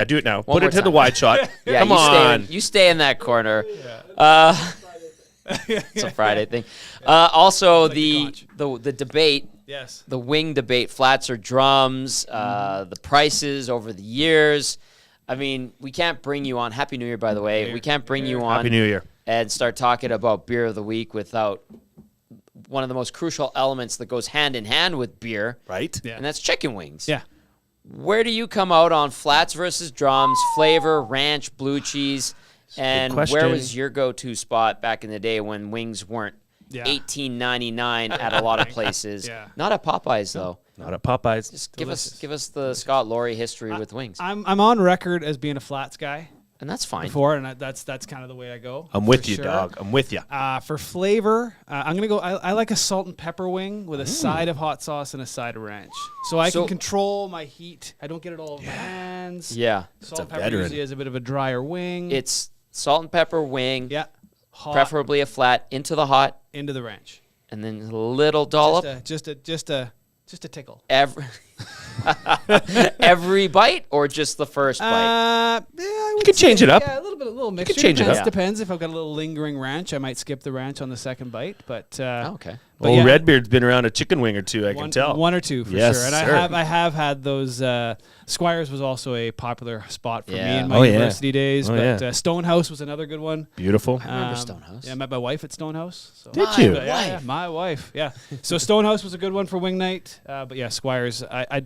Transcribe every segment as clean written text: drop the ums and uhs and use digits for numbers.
I do it now. One Put it to more the time. wide shot. Yeah, Come on. You stay in that corner. It's a Friday thing. Also, the debate. Yes. The wing debate, flats or drums, the prices over the years. I mean, we can't bring you on. Happy New Year, by the way. We can't bring you on. Happy New Year. And start talking about beer of the week without one of the most crucial elements that goes hand in hand with beer. Right? Yeah. And that's chicken wings. Yeah. Where do you come out on flats versus drums, flavor, ranch, blue cheese? And where was your go-to spot back in the day when wings weren't $18.99 at a lot of places? Not at Popeyes, though. Not at Popeyes. Just give us the Scott Laurie history with wings. I'm on record as being a flats guy. And that's fine. Before, and that's kind of the way I go. I'm with you, dog. I'm with you. For flavor, I'm going to go, I like a salt and pepper wing with a side of hot sauce and a side of ranch. So I can control my heat. I don't get it all over my hands. Yeah. Salt and pepper usually has a bit of a drier wing. It's salt and pepper wing. Yeah. Hot. Preferably a flat into the hot. Into the ranch. And then a little dollop. Just a tickle. Every bite or just the first bite? You could change it up. Yeah, a little mixture. You could change it up. Depends. If I've got a little lingering ranch, I might skip the ranch on the second bite. But okay. Well, Redbeard's been around a chicken wing or two, I can tell. One or two for Yes, sure. And sir. I have had those. Squires was also a popular spot for me in my Oh, university days. Oh, but Stonehouse was another good one. Beautiful. I remember Stonehouse. Yeah, I met my wife at Stonehouse. So. Did you? Yeah, my wife. Yeah. So Stonehouse was a good one for wing night. But yeah, Squires. I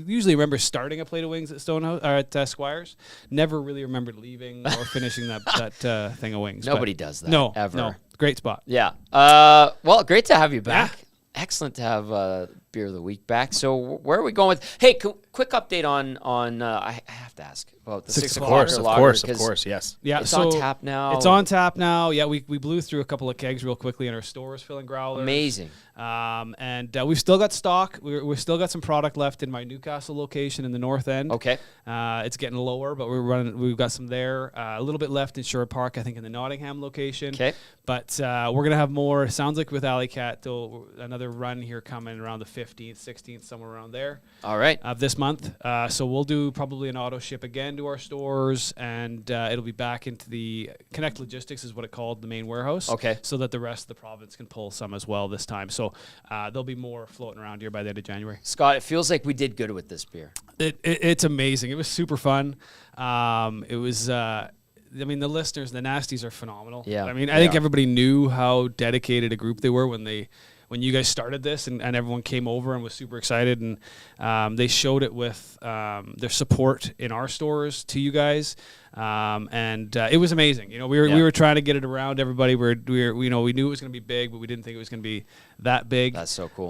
usually remember starting a plate of wings at Stonehouse or at Squires. Never really remembered leaving or finishing that thing of wings. Nobody does that. No, ever. No. Great spot. Yeah. Well, great to have you back. Yeah. Excellent to have Beer of the Week back. So where are we going with? Hey, quick update on. I have to ask about the 6 o'clock. Of course, yes. Yeah, it's on tap now. It's on tap now. Yeah, we blew through a couple of kegs real quickly in our stores, filling growlers. Amazing. And we've still got stock. We've still got some product left in my Newcastle location in the north end. Okay. It's getting lower, but we've got some there. A little bit left in Sherwood Park, I think, in the Nottingham location. Okay. But we're gonna have more. Sounds like with Alley Cat, another run here coming around the 15th, 16th, somewhere around there. All right. Of this month. So we'll do probably an auto ship again to our stores, and it'll be back into the Connect Logistics is what it called, the main warehouse. Okay. So that the rest of the province can pull some as well this time. So there'll be more floating around here by the end of January. Scott, it feels like we did good with this beer. It's amazing. It was super fun. It was. I mean, the listeners, the Nasties are phenomenal. Yeah. I mean, I think everybody knew how dedicated a group they were when you guys started this, and everyone came over and was super excited, and they showed it with their support in our stores to you guys, and it was amazing. You know, we were trying to get it around everybody. We knew it was going to be big, but we didn't think it was going to be that big. That's so cool.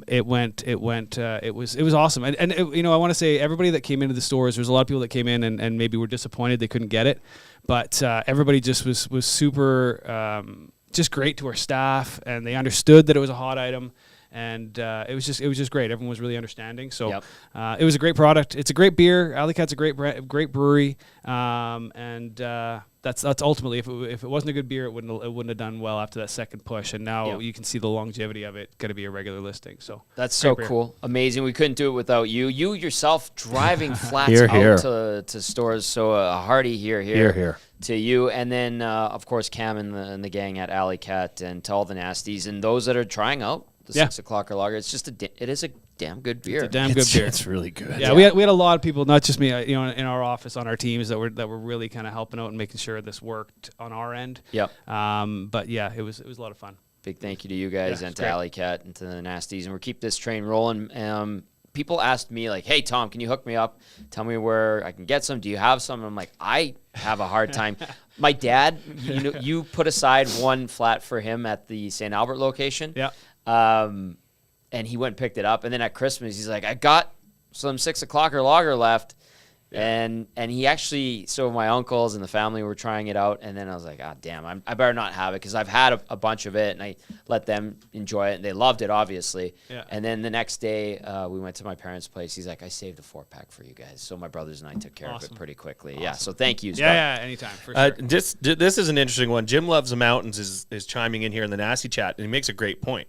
It was awesome, and I want to say everybody that came into the stores. There's a lot of people that came in and maybe were disappointed they couldn't get it, but everybody just was super. Just great to our staff, and they understood that it was a hot item, and it was just great. Everyone was really understanding, so it was a great product. It's a great beer. Alley Cat's a great brewery, and that's ultimately if it wasn't a good beer, it wouldn't have done well after that second push. And now you can see the longevity of it. Going to be a regular listing. So that's so cool, amazing. We couldn't do it without you. You yourself driving flats out to stores. So a hearty here to you, and then of course Cam and the gang at Alley Cat, and to all the Nasties and those that are trying out the 6 o'clock lager. It's just it is a damn good beer. It's a damn good beer. It's really good. Yeah, we had a lot of people, not just me, in our office on our teams that were really kind of helping out and making sure this worked on our end. Yep. But yeah, it was a lot of fun. Big thank you to you guys and to Alley Cat and to the Nasties, and we'll keep this train rolling. People asked me like, "Hey Tom, can you hook me up? Tell me where I can get some. Do you have some?" And I'm like, I have a hard time. My dad, you put aside one flat for him at the St. Albert location. Yeah. And he went and picked it up. And then at Christmas, he's like, I got some 6 o'clock lager left. Yeah. And he actually, so my uncles and the family were trying it out. And then I was like, damn, I better not have it because I've had a bunch of it and I let them enjoy it. And they loved it, obviously. Yeah. And then the next day, we went to my parents' place. He's like, I saved a 4-pack for you guys. So my brothers and I took care of it pretty quickly. Awesome. Yeah, so thank you, Scott. Yeah, anytime, for sure. This is an interesting one. Jim Loves the Mountains is chiming in here in the Nasty Chat, and he makes a great point.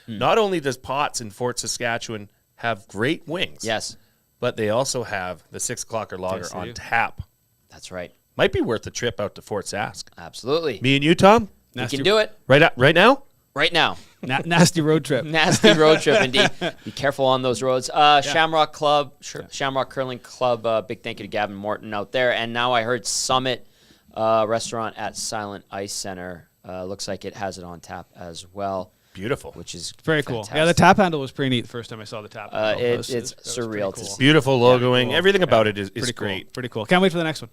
Not only does Potts in Fort Saskatchewan have great wings, yes, but they also have the 6 o'clocker lager Yes, they on do. tap. That's right. Might be worth a trip out to Fort Sask. Absolutely. Me and you, Tom, We can do it right now. right now. Nasty road trip. Nasty road trip indeed. Be careful on those roads. Shamrock Club, Shamrock Curling Club. Big thank you to Gavin Morton out there. And now I heard Summit restaurant at Silent Ice Center. Looks like it has it on tap as well, Beautiful. which is Very cool. fantastic. Yeah, the tap handle was pretty neat the first time I saw the tap handle. It's That was surreal pretty to see. Beautiful logoing. cool. Everything about it is Pretty cool. great. Pretty cool. Can't wait for the next one.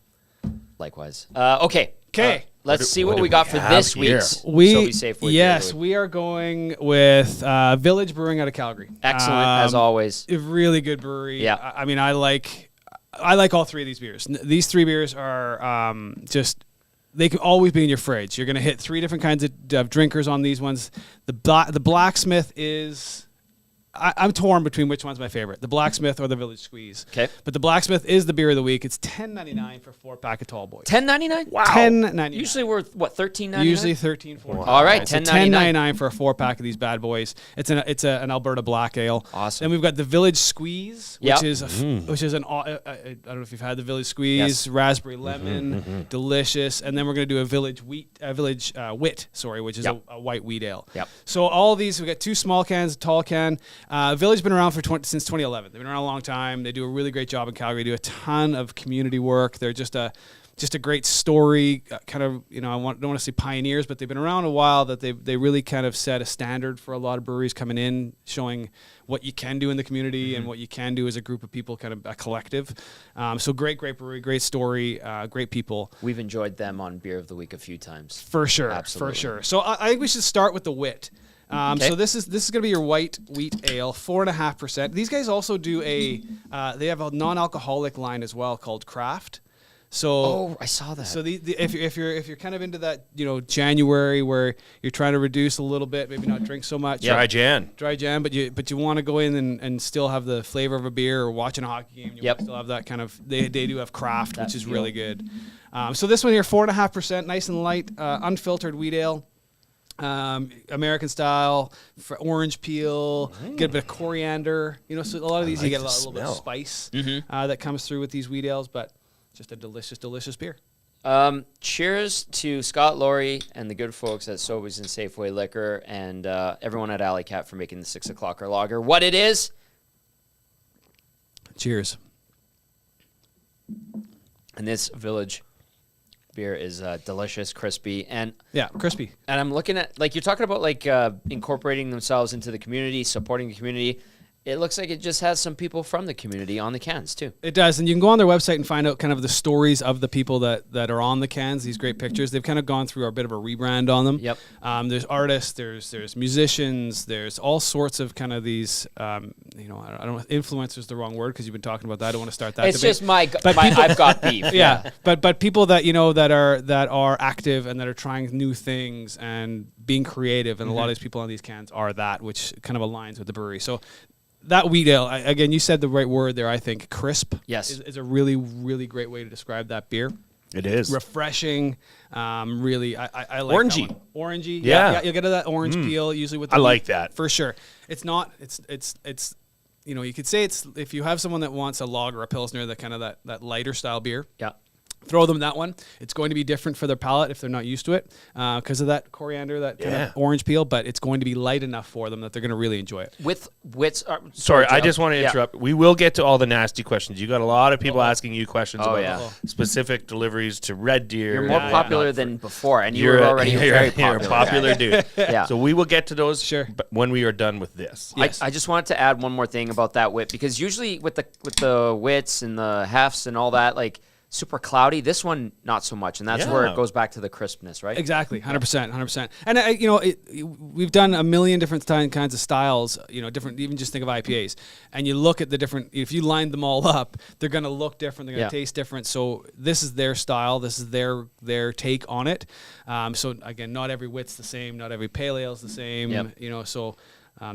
Likewise. Okay. 'Kay. Let's What do- see what what do we we got for have this here? week's Sobeys Safeway Beer yes, of the Week. we are going with Village Brewing out of Calgary. Excellent as always. A really good brewery. Yeah. I mean, I like all three of these beers. These three beers are just. They can always be in your fridge. You're going to hit three different kinds of drinkers on these ones. The Blacksmith is. I'm torn between which one's my favorite, the Blacksmith or the Village Squeeze. Okay. But the Blacksmith is the beer of the week. It's $10.99 for 4-pack of Tall Boys. $10.99? Wow. $10.99. Usually worth what, $13.99? Usually $13, $14. All right, So $10.99. $10.99 for a 4-pack of these bad boys. It's an Alberta black ale. Awesome. Then we've got the Village Squeeze, which Yep. is which is an I don't know if you've had the Village Squeeze, Yes. raspberry lemon, delicious. And then we're gonna do a Village Wit, which is Yep. a white wheat ale. Yep. So all of these, we got 2 small cans, a tall can. Village been around since 2011. They've been around a long time. They do a really great job in Calgary. They do a ton of community work. They're just a great story, kind of, don't want to say pioneers, but they've been around a while, that they really kind of set a standard for a lot of breweries coming in, showing what you can do in the community and what you can do as a group of people, kind of a collective. So great brewery, great story, great people. We've enjoyed them on Beer of the Week a few times. For sure, Absolutely. for sure. So I think we should start with the wit. Okay. So this is going to be your white wheat ale, 4.5%. These guys also do they have a non-alcoholic line as well called Craft. So Oh, I saw that. so if you're kind of into that, January where you're trying to reduce a little bit, maybe not drink so much. Dry Jan. Dry Jan, but you want to go in and still have the flavor of a beer, or watching a hockey game. You Yep. want to still have that kind of. They do have Craft, That which is feel. really good. So this one here, 4.5%, nice and light, unfiltered wheat ale. American style, orange peel, get a bit of coriander. So a lot of these you like get a the little bit of smell. spice that comes through with these wheat ales, but just a delicious beer. Cheers to Scott Laurie and the good folks at Sobeys and Safeway Liquor, and everyone at Alley Cat for making the 6 o'clocker lager what it is. Cheers. And this Village beer is delicious, crispy, and Yeah, crispy. I'm looking at, like, you're talking about, like, incorporating themselves into the community, supporting the community. It looks like it just has some people from the community on the cans too. It does, and you can go on their website and find out kind of the stories of the people that are on the cans. These great pictures. They've kind of gone through a bit of a rebrand on them. Yep. There's artists, there's musicians, there's all sorts of kind of these. I don't know, influencers is the wrong word because you've been talking about that. I don't want to start that. It's debate. just my But people- I've got beef. Yeah, but people that that are active and that are trying new things and being creative, and a lot of these people on these cans are that, which kind of aligns with the brewery. So that wheat ale, again, you said the right word there. I think crisp. Yes. is a really really great way to describe that beer. It is. Refreshing, really. I like Orangey. that one. Orangey. Yeah. You'll get that orange peel usually with. The I wheat, like that. for sure. It's not. It's. You could say it's, if you have someone that wants a lager or a pilsner, that kind of that lighter style beer. Yeah. Throw them that one. It's going to be different for their palate if they're not used to it because of that coriander, that kind Yeah. of orange peel, but it's going to be light enough for them that they're going to really enjoy it. With wits. Sorry, I Joe. just want to Yeah. interrupt. We will get to all the nasty questions. You got a lot of people asking you questions Oh, about yeah. specific deliveries to Red Deer. You're more and popular whatnot. than before, and you You're were already you're very you're a popular dude. Yeah. So we will get to those Sure. when we are done with this. Yes. I just wanted to add one more thing about that wit, because usually with the wits and the hefts and all that, like, super cloudy. This one, not so much, and that's where Yeah. it goes back to the crispness, right? Exactly, 100%. And we've done a million different kinds of styles. Different. Even just think of IPAs, and you look at the different. If you line them all up, they're going to look different. They're going to Yeah. taste different. So this is their style. This is their take on it. So again, not every wit's the same. Not every pale ale's the same. Yep. So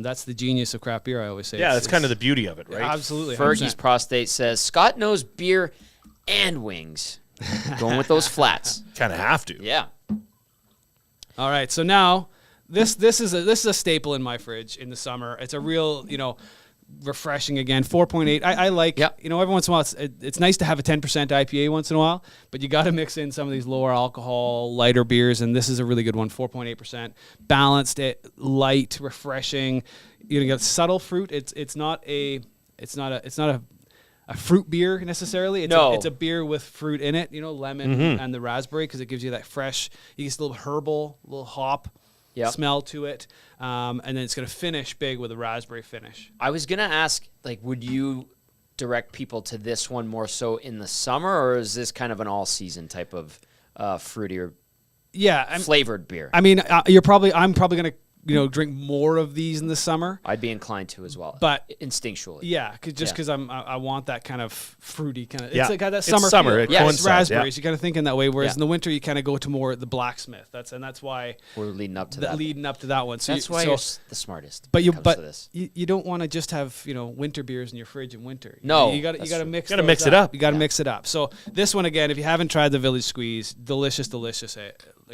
that's the genius of craft beer. I always say. Yeah, that's kind of the beauty of it, right? Absolutely. Fergie's 100%. prostate says Scott knows beer and wings. Going with those flats. Kind of have to. Yeah. All right, so now this is a staple in my fridge in the summer. It's a real, refreshing again. 4.8. I like. Yep. Every once in a while, it's nice to have a 10% IPA once in a while, but you got to mix in some of these lower alcohol, lighter beers, and this is a really good one. 4.8%, balanced, light, refreshing. You got subtle fruit. It's not a fruit beer necessarily. It's a beer with fruit in it. Lemon and the raspberry, because it gives you that fresh. You get a little herbal, a little hop. Smell to it, and then it's going to finish big with a raspberry finish. I was going to ask, would you direct people to this one more so in the summer, or is this kind of an all-season type of fruitier, flavored beer? I mean, I'm probably going to drink more of these in the summer. I'd be inclined to as well, but instinctually. Yeah, because I want that kind of fruity kind of. Yeah. It's like that It's summer. summer. Feel. It coincides, It's raspberries. yeah. You kind of think in that way. Whereas Yeah. in the winter, you kind of go to more the blacksmith. That's why we're leading up to that. Leading up to that one. So That's why you're the smartest. But when it comes to this. you don't want to just have winter beers in your fridge in winter. No, you got to that's mix. true. Gotta mix it up. You got to mix it up. So this one again, if you haven't tried the Village Squeeze, delicious.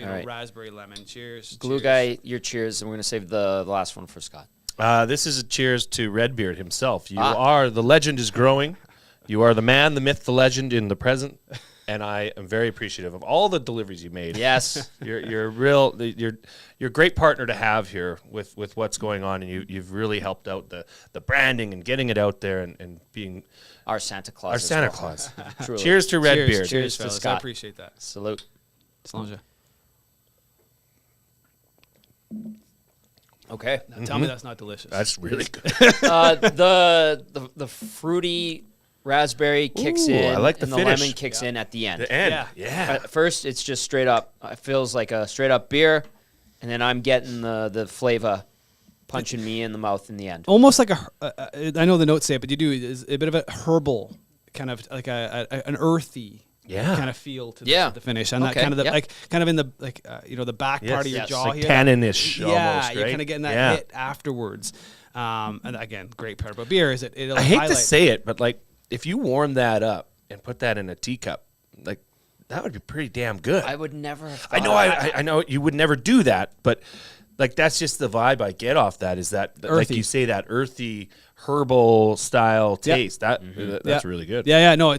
All right. Raspberry lemon. Cheers. Glue cheers. Guy, your cheers, and we're going to save the last one for Scott. This is a cheers to Redbeard himself. You are, the legend is growing. You are the man, the myth, the legend in the present. And I am very appreciative of all the deliveries you made. Yes. You're a great partner to have here with what's going on, and you've really helped out the branding and getting it out there and being Our Santa Claus. our as Santa well. Claus. Truly. Cheers to Redbeard. Cheers, Cheers to fellas. Scott. I appreciate that. Salute. Slanja. Okay. Now tell me that's not delicious. That's really good. The fruity raspberry kicks Ooh, in, I like the and the finish. lemon kicks in at the end. The end. Yeah. Yeah. At first, it's just straight up. It feels like a straight up beer, and then I'm getting the flavor punching me in the mouth in the end. Almost like I know the notes say it, but you do is a bit of a herbal kind of like an earthy Yeah. kind of feel to the finish, and Okay, that kind of yeah. kind of in the the back part of your Yes, jaw like here. tannin-ish Yeah, almost, you're right? kind of getting that Yeah. hit afterwards. And again, great part about beer is it'll I hate highlight. to say it, but if you warm that up and put that in a teacup, that would be pretty damn good. I would never have I know, I know you would never do that, but that's just the vibe I get off that. Is that like Earthy. you say, that earthy herbal style Yep. taste? That's really good. Yeah. No,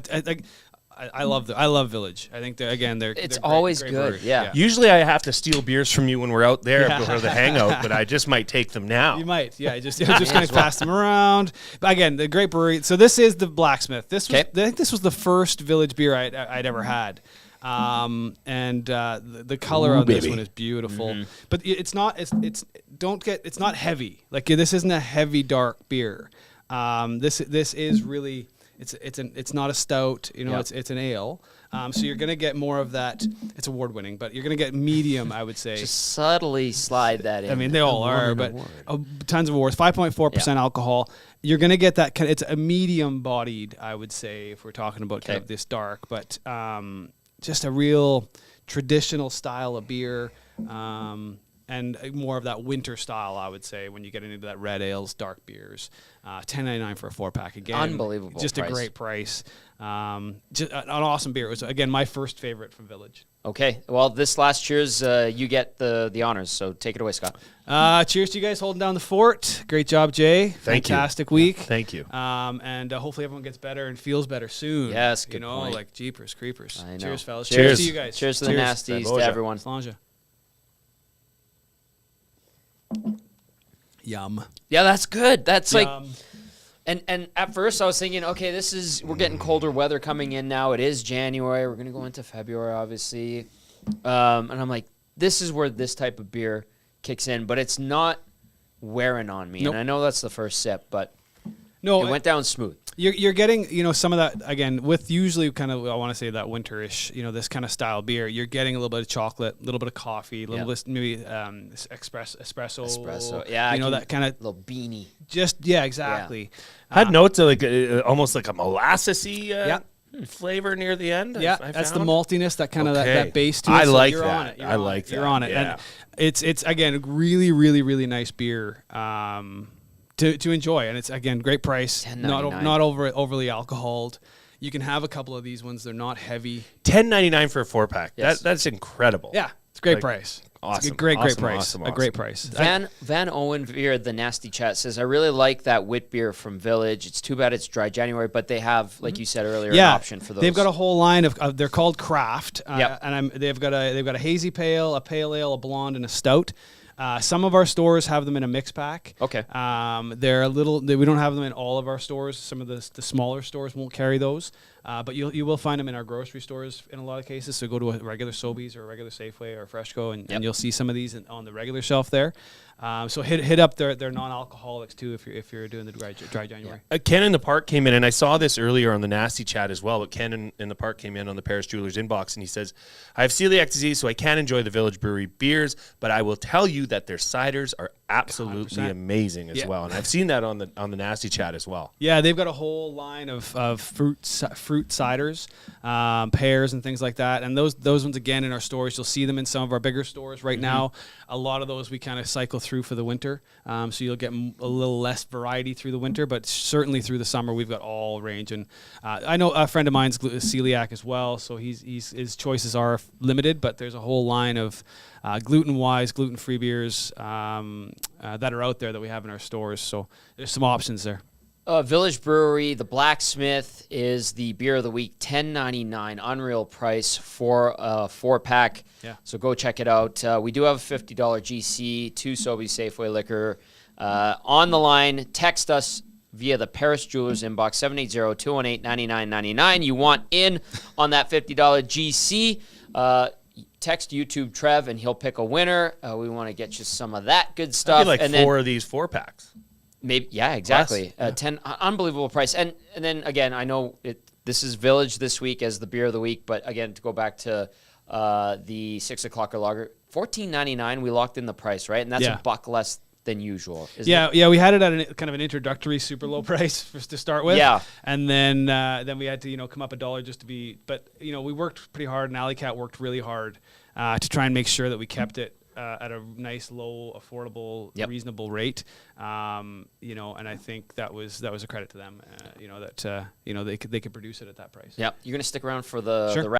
I love Village. I think they're It's great- always great good, brewery. yeah. Usually I have to steal beers from you when we're out there Yeah. before the hangout, but I just might take them now. You might, yeah. Just kind of pass them around. But again, the great brewery. So this is the Blacksmith. I think this was the first Village beer I'd ever had. And the color on this baby. one is beautiful. But it's not. It's not heavy. Like this isn't a heavy dark beer. This is really. It's not a stout. Yep. It's an ale. So you're gonna get more of that. It's award winning, but you're gonna get medium, I would say. just subtly slide that in. I mean, they all are, but tons of awards. 5.4% alcohol. You're gonna get that. It's a medium-bodied, I would say, if we're talking about kind of this dark, but just a real traditional style of beer, and more of that winter style, I would say, when you get into that red ales, dark beers. $10.99 for a 4-pack again. Unbelievable Just price. a great price. Just an awesome beer. It was again my first favorite from Village. Okay. Well, this last cheers, you get the honors. So take it away, Scott. Cheers to you guys holding down the fort. Great job, Jay. Thank you. Fantastic week. Thank you. And hopefully everyone gets better and feels better soon. Yes, good point. like jeepers creepers. I know. Cheers, fellas. Cheers. To you guys. Cheers to the nasties, to Saboja. everyone. Slanja. Yum. Yeah, that's good. That's like. Yum. And at first I was thinking, okay, we're getting colder weather coming in now. It is January. We're gonna go into February, obviously. And I'm like, this is where this type of beer kicks in, but it's not wearing on me. Nope. And I know that's the first sip, but No, it went down smooth. You're getting, some of that, again, with usually kind of, I want to say that winterish, this kind of style beer, you're getting a little bit of chocolate, a little bit of coffee, a little bit, maybe espresso. Espresso. Yeah. That kind of, little beanie. exactly. Had notes of almost like a molassesy flavor near the end. Yeah, I that's the found. maltiness, that kind of Okay. that base to it. I so like you're that. On it. You're I on like it. You're that, on it. yeah. And it's again really, really, really nice beer. To enjoy, and it's again great price, $10.99. not overly alcoholed. You can have a couple of these ones; they're not heavy. $10.99 for a 4-pack. Yes. That's incredible. Yeah, It's a great Like, price. Awesome. It's a great Awesome, price. awesome, A great awesome. price. Van Owen Veer, the nasty chat, says, I really like that wit beer from Village. It's too bad it's dry January, but they have, like you said earlier, an option for those. They've got a whole line of they're called craft. Yep. And they've got a hazy pale, a pale ale, a blonde, and a stout. Some of our stores have them in a mix pack. Okay. They're a little. We don't have them in all of our stores. Some of the smaller stores won't carry those, but you will find them in our grocery stores in a lot of cases. So go to a regular Sobeys or a regular Safeway or Freshco, and you'll see some of these on the regular shelf there. So hit up their non-alcoholics too if you're doing the dry January. Ken in the park came in, and I saw this earlier on the nasty chat as well, but Ken in the park came in on the Paris Jewelers inbox, and he says, I have celiac disease, so I can't enjoy the Village Brewery beers, but I will tell you that their ciders are absolutely 100%. amazing as well. And I've seen that on the nasty chat as well. Yeah, they've got a whole line of fruit ciders, pears and things like that. And those ones, again, in our stores, you'll see them in some of our bigger stores right now. A lot of those we kind of cycle through for the winter. So you'll get a little less variety through the winter, but certainly through the summer, we've got all range. And I know a friend of mine's celiac as well, so his choices are limited, but there's a whole line of gluten-wise, gluten-free beers that are out there that we have in our stores. So there's some options there. Village Brewery, the Blacksmith is the beer of the week, $10.99, unreal price for a 4-pack. Yeah. So go check it out. We do have a $50 GC to Sobeys Safeway Liquor. On the line, text us via the Paris Jewelers inbox, 780-218-9999. You want in on that $50 GC. Text YouTube Trev, and he'll pick a winner. We want to get you some of that good stuff. Like and 4 of these 4-packs. Maybe, yeah, exactly. Yeah. 10 unbelievable price. And then again, I know this is Village this week as the beer of the week, but again, to go back to the 6 o'clock or lager, $14.99. We locked in the price, right? And that's a buck less than usual. Isn't it? We had it at kind of an introductory super low price to start with. Yeah. And then we had to come up $1 just to be. But we worked pretty hard, and Alley Cat worked really hard to try and make sure that we kept it at a nice, low, affordable, reasonable rate. And I think that was a credit to them. That they could produce it at that price. Yeah, you're gonna stick around for the Sure. the